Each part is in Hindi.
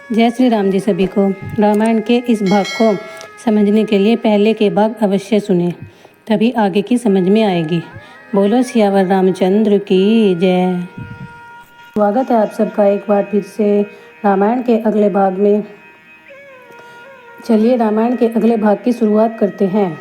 जय श्री राम जी सभी को। रामायण के इस भाग को समझने के लिए पहले के भाग अवश्य सुने, तभी आगे की समझ में आएगी। बोलो सियावर रामचंद्र की जय। स्वागत है आप सबका एक बार फिर से रामायण के अगले भाग में। चलिए रामायण के अगले भाग की शुरुआत करते हैं।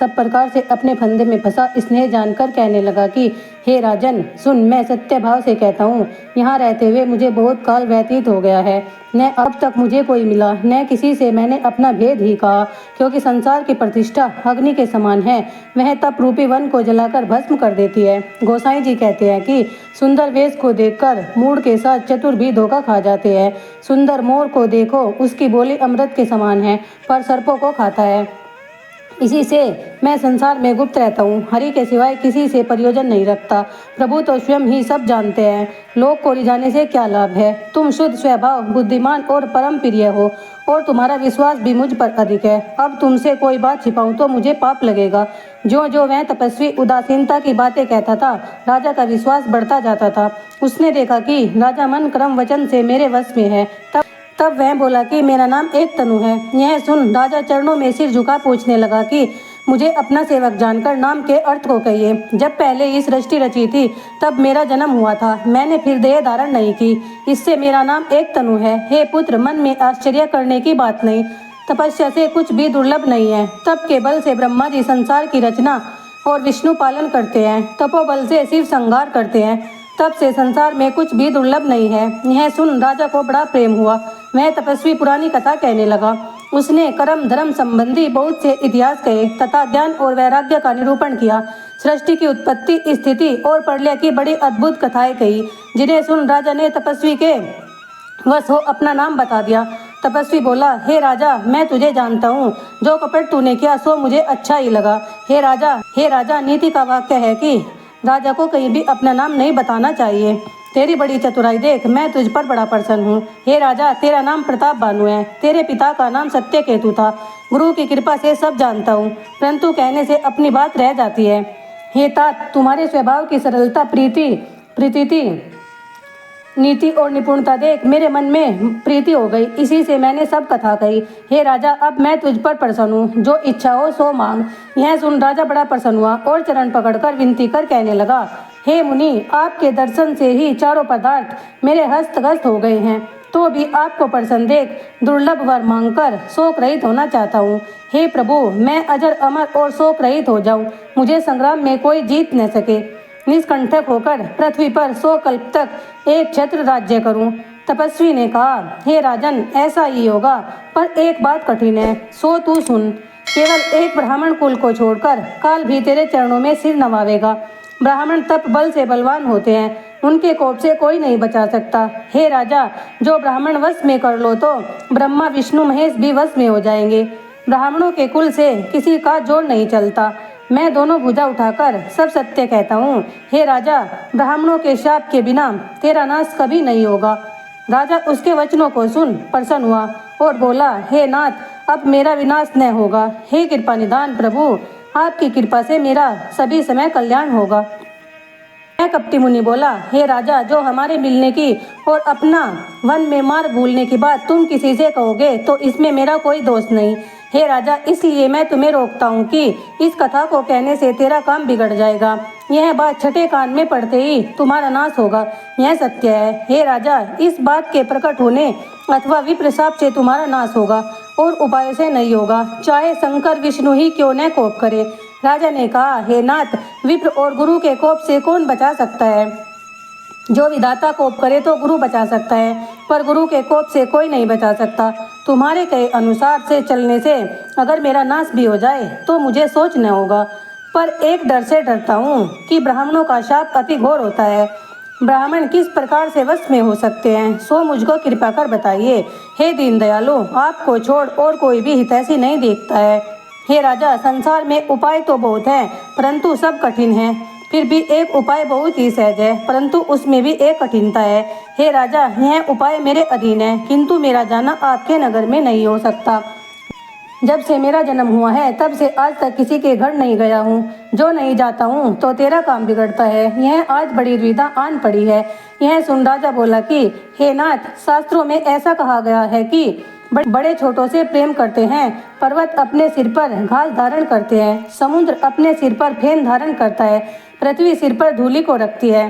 सब प्रकार से अपने फंदे में फंसा स्नेह जानकर कहने लगा कि हे राजन सुन, मैं सत्य भाव से कहता हूँ, यहाँ रहते हुए मुझे बहुत काल व्यतीत हो गया है। न अब तक मुझे कोई मिला, न किसी से मैंने अपना भेद ही कहा, क्योंकि संसार की प्रतिष्ठा अग्नि के समान है, वह तप रूपी वन को जलाकर भस्म कर देती है। गोसाई जी कहते हैं कि सुंदर वेश को देखकर मूढ़ के साथ चतुर भी धोखा खा जाते हैं। सुंदर मोर को देखो, उसकी बोली अमृत के समान है, पर सर्पों को खाता है। इसी से मैं संसार में गुप्त रहता हूँ, हरि के सिवाय किसी से प्रयोजन नहीं रखता। प्रभु तो स्वयं ही सब जानते हैं, लोक को रिझाने से क्या लाभ है। तुम शुद्ध स्वभाव, बुद्धिमान और परम प्रिय हो, और तुम्हारा विश्वास भी मुझ पर अधिक है। अब तुमसे कोई बात छिपाऊं तो मुझे पाप लगेगा। जो जो वह तपस्वी उदासीनता की बातें कहता था, राजा का विश्वास बढ़ता जाता था। उसने देखा कि राजा मन क्रम वचन से मेरे वश में है। तब वह बोला कि मेरा नाम एक तनु है। यह सुन राजा चरणों में सिर झुका पूछने लगा कि मुझे अपना सेवक जानकर नाम के अर्थ को कहिए। जब पहले ये सृष्टि रची थी तब मेरा जन्म हुआ था, मैंने फिर देह धारण नहीं की, इससे मेरा नाम एक तनु है। हे पुत्र, मन में आश्चर्य करने की बात नहीं, तपस्या से कुछ भी दुर्लभ नहीं है। तप के बल से ब्रह्मा जी संसार की रचना और विष्णु पालन करते हैं, तपोबल से शिव संहार करते हैं, तब से संसार में कुछ भी दुर्लभ नहीं है। यह सुन राजा को बड़ा प्रेम हुआ। वह तपस्वी पुरानी कथा कहने लगा। उसने कर्म धर्म संबंधी बहुत से इतिहास कहे तथा ज्ञान और वैराग्य का निरूपण किया। सृष्टि की उत्पत्ति, स्थिति और प्रलय की बड़ी अद्भुत कथाएं कही, जिन्हें सुन राजा ने तपस्वी के वश हो अपना नाम बता दिया। तपस्वी बोला, हे राजा, मैं तुझे जानता हूँ, जो कपट तूने किया सो मुझे अच्छा ही लगा। हे राजा, नीति का वाक्य है कि राजा को कहीं भी अपना नाम नहीं बताना चाहिए। तेरी बड़ी चतुराई देख, मैं तुझ पर बड़ा प्रसन्न हूँ। हे राजा, तेरा नाम प्रताप भानु है, तेरे पिता का नाम सत्यकेतु था। गुरु की कृपा से सब जानता हूँ, परंतु कहने से अपनी बात रह जाती है। हे तात, तुम्हारे स्वभाव की सरलता, प्रीति, नीति और निपुणता देख मेरे मन में प्रीति हो गई, इसी से मैंने सब कथा कही। हे राजा, अब मैं तुझ पर प्रसन्न हूँ, जो इच्छा हो सो मांग। यह सुन राजा बड़ा प्रसन्न हुआ और चरण पकड़कर विनती कर कहने लगा, हे मुनि, आपके दर्शन से ही चारों पदार्थ मेरे हस्तगत हो गए हैं, तो भी आपको प्रसन्न देख दुर्लभ वर मांगकर शोक रहित होना चाहता हूँ। हे प्रभु, मैं अजर अमर और शोक रहित हो जाऊँ, मुझे संग्राम में कोई जीत न सके, निष्कंटक होकर पृथ्वी पर 100 कल्प तक एक छत्र राज्य करूं। तपस्वी ने कहा, हे राजन, ऐसा ही होगा, पर एक बात कठिन है, सो तू सुन। केवल एक ब्राह्मण कुल को छोड़कर काल भी तेरे चरणों में सिर नवावेगा। ब्राह्मण तप बल से बलवान होते हैं, उनके कोप से कोई नहीं बचा सकता। हे राजा, जो ब्राह्मण वश में कर लो तो ब्रह्मा विष्णु महेश भी वश में हो जाएंगे। ब्राह्मणों के कुल से किसी का जोड़ नहीं चलता। मैं दोनों भुजा उठाकर सब सत्य कहता हूँ। हे राजा, ब्राह्मणों के शाप के बिना तेरा नाश कभी नहीं होगा। राजा उसके वचनों को सुन प्रसन्न हुआ और बोला, हे नाथ, अब मेरा विनाश न होगा। हे कृपा निधान प्रभु, आपकी कृपा से मेरा सभी समय कल्याण होगा। मैं कपटी मुनि बोला, हे राजा, जो हमारे मिलने की और अपना वन में मार्ग भूलने की बात तुम किसी से कहोगे तो इसमें मेरा कोई दोष नहीं। हे राजा, इसलिए मैं तुम्हें रोकता हूँ कि इस कथा को कहने से तेरा काम बिगड़ जाएगा। यह बात छठे कान में पड़ते ही तुम्हारा नाश होगा, यह सत्य है। हे राजा, इस बात के प्रकट होने अथवा विप्र शाप से तुम्हारा नाश होगा और उपाय से नहीं होगा, चाहे शंकर विष्णु ही क्यों न कोप करे। राजा ने कहा, हे नाथ, विप्र और गुरु के कोप से कौन बचा सकता है? जो विधाता कोप करे तो गुरु बचा सकता है, पर गुरु के कोप से कोई नहीं बचा सकता। तुम्हारे कहे अनुसार से चलने से अगर मेरा नाश भी हो जाए तो मुझे सोच न होगा, पर एक डर से डरता हूँ कि ब्राह्मणों का शाप अति घोर होता है। ब्राह्मण किस प्रकार से वश में हो सकते हैं, सो मुझको कृपा कर बताइए। हे दीन दयालु, आपको छोड़ और कोई भी हितैषी नहीं देखता है। हे राजा, संसार में उपाय तो बहुत हैं, परंतु सब कठिन है। फिर भी एक उपाय बहुत ही सहज है, परंतु उसमें भी एक कठिनता है। हे राजा, यह उपाय मेरे अधीन है, किंतु मेरा जाना आपके नगर में नहीं हो सकता। जब से मेरा जन्म हुआ है तब से आज तक किसी के घर नहीं गया हूँ। जो नहीं जाता हूँ तो तेरा काम बिगड़ता है। यह आज बड़ी दुविधा आन पड़ी है। यह सुन राजा बोला कि हे नाथ, शास्त्रों में ऐसा कहा गया है कि बड़े छोटों से प्रेम करते हैं, पर्वत अपने सिर पर घास धारण करते हैं, समुद्र अपने सिर पर फेन धारण करता है, पृथ्वी सिर पर धूलि को रखती है।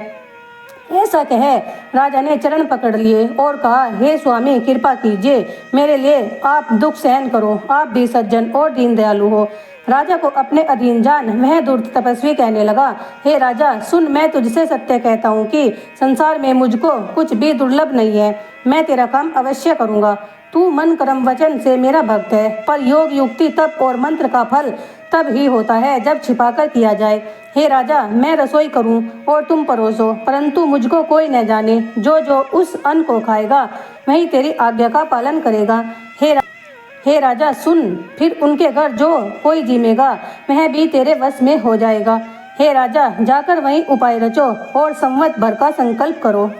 ऐसा कहे राजा ने चरण पकड़ लिए और कहा, हे स्वामी, कृपा कीजिए, मेरे लिए आप दुख सहन करो, आप भी सज्जन और दीन दयालु हो। राजा को अपने अधीन जान वह दूर तपस्वी कहने लगा, हे राजा सुन, मैं तुझसे सत्य कहता हूँ कि संसार में मुझको कुछ भी दुर्लभ नहीं है। मैं तेरा काम अवश्य करूँगा। तू मन कर्म वचन से मेरा भक्त है, पर योग युक्ति तप और मंत्र का फल तब ही होता है जब छिपाकर किया जाए। हे राजा, मैं रसोई करूं और तुम परोसो, परंतु मुझको कोई न जाने। जो उस अन्न को खाएगा वही तेरी आज्ञा का पालन करेगा। हे राजा सुन, फिर उनके घर जो कोई जिमेगा वह भी तेरे वश में हो जाएगा। हे राजा, जाकर वहीं उपाय रचो और संवत भर का संकल्प करो।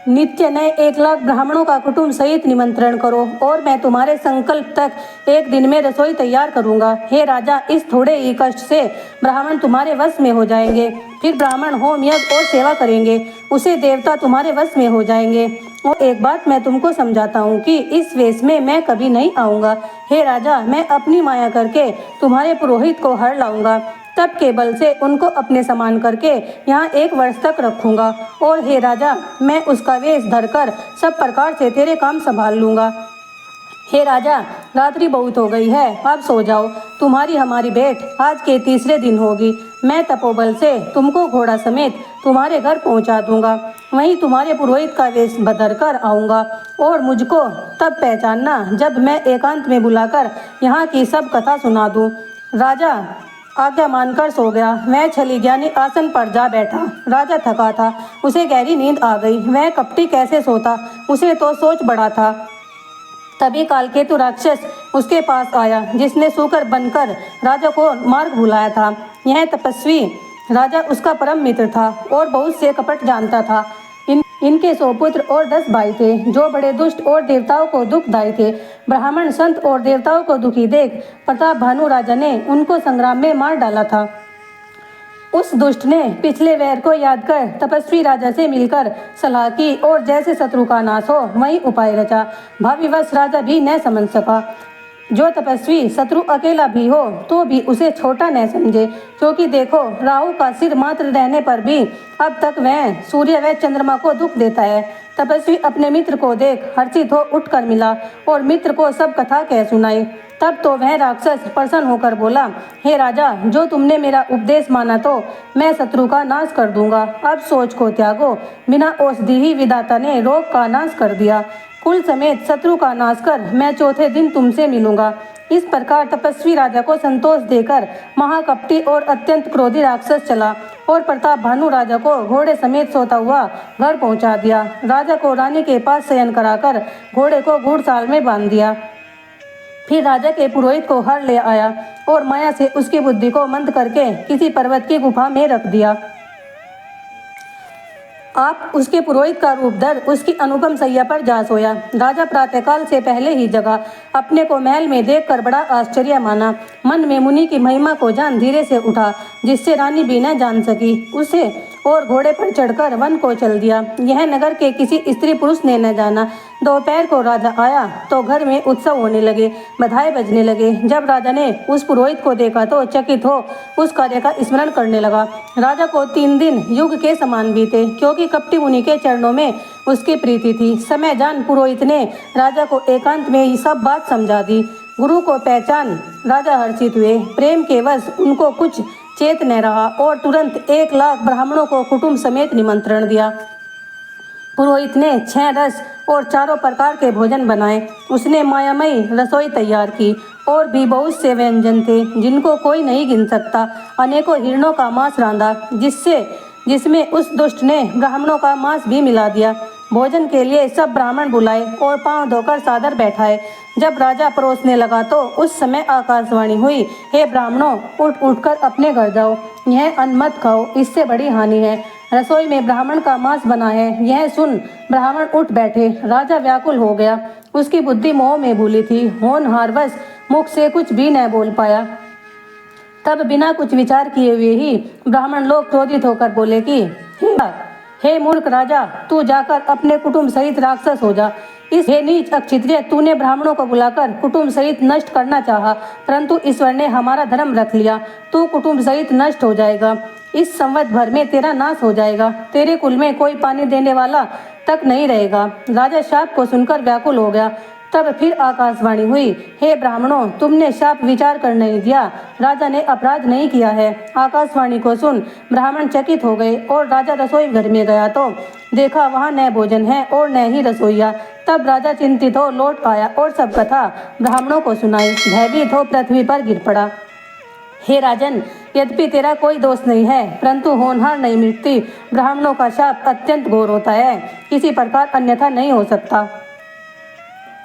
नित्य नए 1,00,000 ब्राह्मणों का कुटुंब सहित निमंत्रण करो और मैं तुम्हारे संकल्प तक एक दिन में रसोई तैयार करूंगा। हे राजा, इस थोड़े ही कष्ट से ब्राह्मण तुम्हारे वश में हो जाएंगे। फिर ब्राह्मण होम यज्ञ और सेवा करेंगे, उसे देवता तुम्हारे वश में हो जाएंगे। और एक बात मैं तुमको समझाता हूँ कि इस वेश में मैं कभी नहीं आऊँगा। हे राजा, मैं अपनी माया करके तुम्हारे पुरोहित को हर लाऊंगा, तब के बल से उनको अपने समान करके यहाँ 1 वर्ष तक रखूंगा। और हे राजा, मैं उसका वेश धरकर सब प्रकार से तेरे काम संभाल लूँगा। हे राजा, रात्रि बहुत हो गई है, अब सो जाओ। तुम्हारी हमारी भेंट आज के तीसरे दिन होगी। मैं तपोबल से तुमको घोड़ा समेत तुम्हारे घर पहुंचा दूंगा। वहीं तुम्हारे पुरोहित का वेश बदल कर आऊँगा और मुझको तब पहचानना जब मैं एकांत में बुलाकर यहाँ की सब कथा सुना दूँ। राजा आज्ञा मानकर सो गया। वह छली ज्ञानी आसन पर जा बैठा। राजा थका था, उसे गहरी नींद आ गई। वह कपटी कैसे सोता, उसे तो सोच बड़ा था। तभी कालकेतु राक्षस उसके पास आया, जिसने सूकर बनकर राजा को मार्ग भुलाया था। यह तपस्वी राजा उसका परम मित्र था और बहुत से कपट जानता था। इनके 100 पुत्र और 10 भाई थे, जो बड़े दुष्ट और देवताओं को दुखदायी थे। ब्राह्मण, संत और देवताओं को दुखी देख प्रताप भानु राजा ने उनको संग्राम में मार डाला था। उस दुष्ट ने पिछले वैर को याद कर तपस्वी राजा से मिलकर सलाह की और जैसे शत्रु का नाश हो वही उपाय रचा। भाविवश राजा भी न समझ सका। जो तपस्वी शत्रु अकेला भी हो तो भी उसे छोटा न समझे, क्योंकि देखो, राहु का सिर मात्र रहने पर भी अब तक वह सूर्य व चंद्रमा को दुख देता है। तपस्वी अपने मित्र को देख हर्षित हो उठकर मिला और मित्र को सब कथा कह सुनाई। तब तो वह राक्षस प्रसन्न होकर बोला, हे राजा, जो तुमने मेरा उपदेश माना तो मैं शत्रु का नाश कर दूंगा। अब सोच को त्यागो। बिना औषधि ही विधाता ने रोग का नाश कर दिया। कुल समेत शत्रु का नाश कर मैं चौथे दिन तुमसे मिलूंगा। इस प्रकार तपस्वी राजा को संतोष देकर महाकपटी और अत्यंत क्रोधी राक्षस चला और प्रताप भानु राजा को घोड़े समेत सोता हुआ घर पहुंचा दिया। राजा को रानी के पास शयन कराकर घोड़े को घुड़साल में बांध दिया। फिर राजा के पुरोहित को हर ले आया और माया से उसकी बुद्धि को मंद करके किसी पर्वत की गुफा में रख दिया। आप उसके पुरोहित का रूप धर उसकी अनुपम सैया पर जा सोया। राजा प्रातःकाल से पहले ही जगा। अपने को महल में देखकर बड़ा आश्चर्य माना। मन में मुनि की महिमा को जान धीरे से उठा, जिससे रानी भी न जान सकी। उसे और घोड़े पर चढ़कर वन को चल दिया। यह नगर के किसी स्त्री पुरुष ने न जाना। दोपहर को राजा आया तो घर में उत्सव होने लगे, बधाई बजने लगे। जब राजा ने उस पुरोहित को देखा तो चकित हो उस कार्य का स्मरण करने लगा। राजा को 3 दिन युग के समान बीते, क्योंकि कपटी मुनि के चरणों में उसकी प्रीति थी। समय जान पुरोहित ने राजा को एकांत में ही सब बात समझा दी। गुरु को पहचान राजा हर्षित हुए। प्रेम के वश उनको कुछ चेत न रहा और तुरंत 1,00,000 ब्राह्मणों को कुटुंब समेत निमंत्रण दिया। पुरोहित ने 6 रस और चारों प्रकार के भोजन बनाए। उसने मायामयी रसोई तैयार की और भी बहुत से व्यंजन थे जिनको कोई नहीं गिन सकता। अनेकों हिरणों का मांस रांधा, जिसमें उस दुष्ट ने ब्राह्मणों का मांस भी मिला दिया। भोजन के लिए सब ब्राह्मण बुलाए और पांव धोकर सादर बैठाए। जब राजा परोसने लगा तो उस समय आकाशवाणी हुई, हे ब्राह्मणों, उठकर अपने घर जाओ। यह अन्न मत खाओ, इससे बड़ी हानि है। रसोई में ब्राह्मण का मांस बना है। यह सुन ब्राह्मण उठ बैठे। राजा व्याकुल हो गया। उसकी बुद्धि मोह में भूली थी। होनहारवश मुख से कुछ भी न बोल पाया। तब बिना कुछ विचार किए हुए ही ब्राह्मण लोग क्रोधित होकर बोले कि हे मूर्ख राजा, तू जाकर अपने कुटुंब सहित राक्षस हो जा। इस हे नीच अक्षत्रिय, तूने ब्राह्मणों को बुलाकर कुटुंब सहित नष्ट करना चाहा, परंतु ईश्वर ने हमारा धर्म रख लिया। तू कुटुंब सहित नष्ट हो जाएगा। इस संवत भर में तेरा नाश हो जाएगा। तेरे कुल में कोई पानी देने वाला तक नहीं रहेगा। राजा शाप को सुनकर व्याकुल हो गया। तब फिर आकाशवाणी हुई, हे ब्राह्मणों, तुमने शाप विचार कर नहीं दिया। राजा ने अपराध नहीं किया है। आकाशवाणी को सुन ब्राह्मण चकित हो गए और राजा रसोई घर में गया तो देखा वहाँ न भोजन है और न ही रसोईया। तब राजा चिंतित हो लौट आया और सब कथा ब्राह्मणों को सुनाई। भयभीत हो पृथ्वी पर गिर पड़ा। हे राजन, यद्यपि तेरा कोई दोष नहीं है, परंतु होनहार नहीं मिटती। ब्राह्मणों का शाप अत्यंत घोर होता है, किसी प्रकार अन्यथा नहीं हो सकता।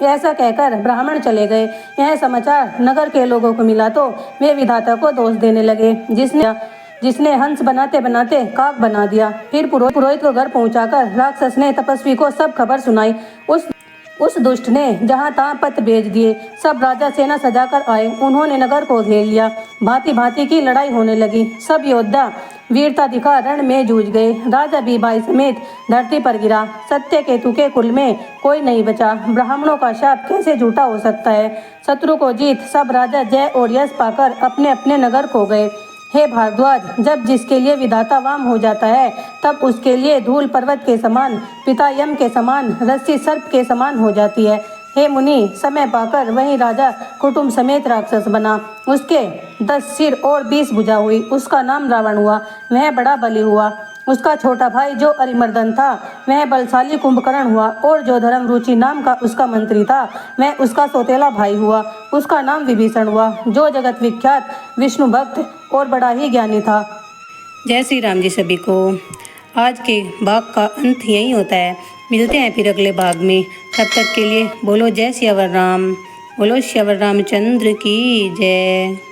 ऐसा कहकर ब्राह्मण चले गए। यह समाचार नगर के लोगों को मिला तो वे विधाता को दोष देने लगे, जिसने हंस बनाते बनाते काक बना दिया। फिर पुरोहित को घर पहुंचाकर राक्षस ने तपस्वी को सब खबर सुनाई। उस दुष्ट ने जहां तहां पत्र भेज दिए। सब राजा सेना सजाकर आए। उन्होंने नगर को घेर लिया। भांति भांति की लड़ाई होने लगी। सब योद्धा वीरता दिखा रण में जूझ गए। राजा भी भाई समेत धरती पर गिरा। सत्यकेतु के कुल में कोई नहीं बचा। ब्राह्मणों का शाप कैसे झूठा हो सकता है। शत्रु को जीत सब राजा जय और यश पाकर अपने अपने नगर को गए। हे भारद्वाज, जब जिसके लिए विधाता वाम हो जाता है, तब उसके लिए धूल पर्वत के समान, पिता यम के समान, रस्सी सर्प के समान हो जाती है। हे मुनि, समय पाकर वही राजा कुटुंब समेत राक्षस बना। उसके 10 सिर और 20 भुजा हुई। उसका नाम रावण हुआ। वह बड़ा बली हुआ। उसका छोटा भाई जो अरिमर्दन था, वह बलशाली कुंभकर्ण हुआ। और जो धर्म रुचि नाम का उसका मंत्री था, वह उसका सौतेला भाई हुआ। उसका नाम विभीषण हुआ, जो जगत विख्यात विष्णु भक्त और बड़ा ही ज्ञानी था। जय श्री राम जी सभी को। आज के भाग का अंत यही होता है। मिलते हैं फिर अगले भाग में। तब तक के लिए बोलो जय श्यावर राम, बोलो श्यावर रामचंद्र की जय।